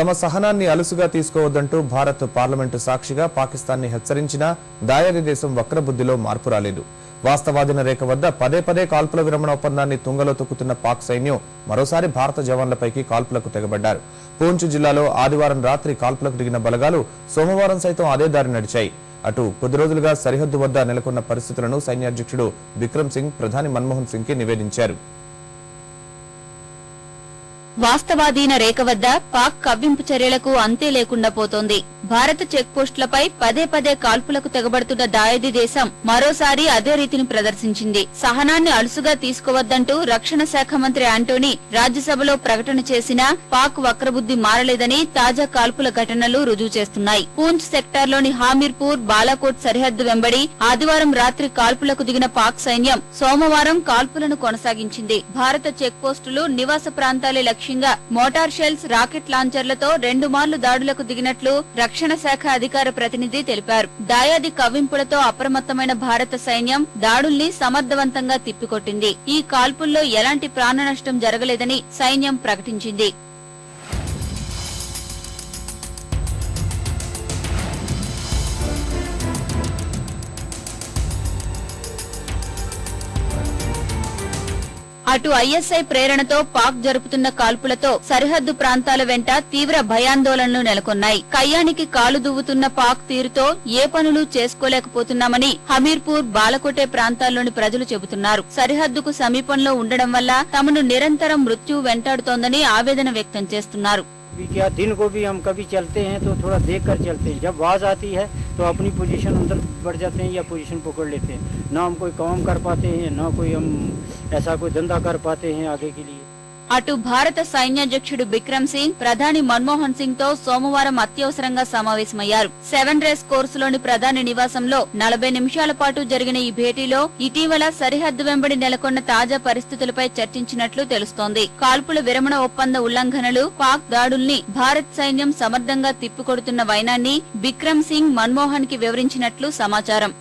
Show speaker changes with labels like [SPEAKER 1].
[SPEAKER 1] తమ సహనాన్ని అలుసుగా తీసుకోవద్దంటూ భారత్ పార్లమెంటు సాక్షిగా పాకిస్తాన్ ని హెచ్చరించినా దాయాది దేశం వక్రబుద్ధిలో మార్పు రాలేదు. వాస్తవాధీన రేఖ వద్ద పదే పదే కాల్పుల విరమణ ఒప్పందాన్ని తుంగలో తొక్కుతున్న పాక్ సైన్యం మరోసారి భారత జవాన్లపైకి కాల్పులకు తెగబడ్డారు. పూంచ్ జిల్లాలో ఆదివారం రాత్రి కాల్పులకు దిగిన బలగాలు సోమవారం సైతం అదే దారి నడిచాయి. అటు కొద్ది రోజులుగా సరిహద్దు వద్ద నెలకొన్న పరిస్థితులను సైన్యాధ్యక్షుడు బిక్రమ్ సింగ్ ప్రధాని మన్మోహన్ సింగ్ కి నివేదించారు.
[SPEAKER 2] వాస్తవాధీన రేఖ వద్ద పాక్ కవ్వింపు చర్యలకు అంతే లేకుండా పోతోంది. భారత చెక్ పోస్టులపై పదే పదే కాల్పులకు తెగబడుతున్న దాయాది దేశం మరోసారి అదే రీతిని ప్రదర్శించింది. సహనాన్ని అలుసుగా తీసుకోవద్దంటూ రక్షణ శాఖ మంత్రి ఆంటోనీ రాజ్యసభలో ప్రకటన చేసినా పాక్ వక్రబుద్ది మారలేదని తాజా కాల్పుల ఘటనలు రుజువు చేస్తున్నాయి. పూంచ్ సెక్టార్లోని హామీర్పూర్, బాలాకోట్ సరిహద్దు వెంబడి ఆదివారం రాత్రి కాల్పులకు దిగిన పాక్ సైన్యం సోమవారం కాల్పులను కొనసాగించింది. భారత చెక్ పోస్టులు, నివాస ప్రాంతాలే లక్ష్యంగా మోటార్ షెల్స్, రాకెట్ లాంచర్లతో 2 మార్లు దాడులకు దిగినట్లు రక్షణ శాఖ అధికార ప్రతినిధి తెలిపారు. దాయాది కవ్వింపులతో అప్రమత్తమైన భారత సైన్యం దాడుల్ని సమర్థవంతంగా తిప్పికొట్టింది. ఈ కాల్పుల్లో ఎలాంటి ప్రాణ నష్టం జరగలేదని సైన్యం ప్రకటించింది. అటు ఐఎస్ఐ ప్రేరణతో పాక్ జరుపుతున్న కాల్పులతో సరిహద్దు ప్రాంతాల వెంట తీవ్ర భయాందోళనలు నెలకొన్నాయి. కయ్యానికి కాలు దువ్వుతున్న పాక్ తీరుతో ఏ పనులు చేసుకోలేకపోతున్నామని హమీర్పూర్, బాలకోటే ప్రాంతాల్లోని ప్రజలు చెబుతున్నారు. సరిహద్దుకు సమీపంలో ఉండడం వల్ల తమను నిరంతరం మృత్యువు వెంటాడుతోందని ఆవేదన వ్యక్తం చేస్తున్నారు.
[SPEAKER 3] क्या दिन को भी हम कभी चलते हैं तो थोड़ा देख कर चलते हैं, जब आवाज आती है तो अपनी पोजीशन अंदर बढ़ जाते हैं या पोजीशन पकड़ लेते हैं। ना हम कोई काम कर पाते हैं, ना कोई हम ऐसा कोई धंधा कर पाते हैं आगे के लिए।
[SPEAKER 2] అటు భారత సైన్యాధ్యక్షుడు బిక్రమ్ సింగ్ ప్రధాని మన్మోహన్ సింగ్ తో సోమవారం అత్యవసరంగా సమావేశమయ్యారు. 7 రేస్ కోర్సులోని ప్రధాని నివాసంలో 40 నిమిషాల పాటు జరిగిన ఈ భేటీలో ఇటీవల సరిహద్దు వెంబడి నెలకొన్న తాజా పరిస్థితులపై చర్చించినట్లు తెలుస్తోంది. కాల్పుల విరమణ ఒప్పంద ఉల్లంఘనలు, పాక్ దాడుల్ని భారత్ సైన్యం సమర్థంగా తిప్పికొడుతున్న వైనాన్ని బిక్రమ్ సింగ్ మన్మోహన్ కి వివరించినట్లు సమాచారం.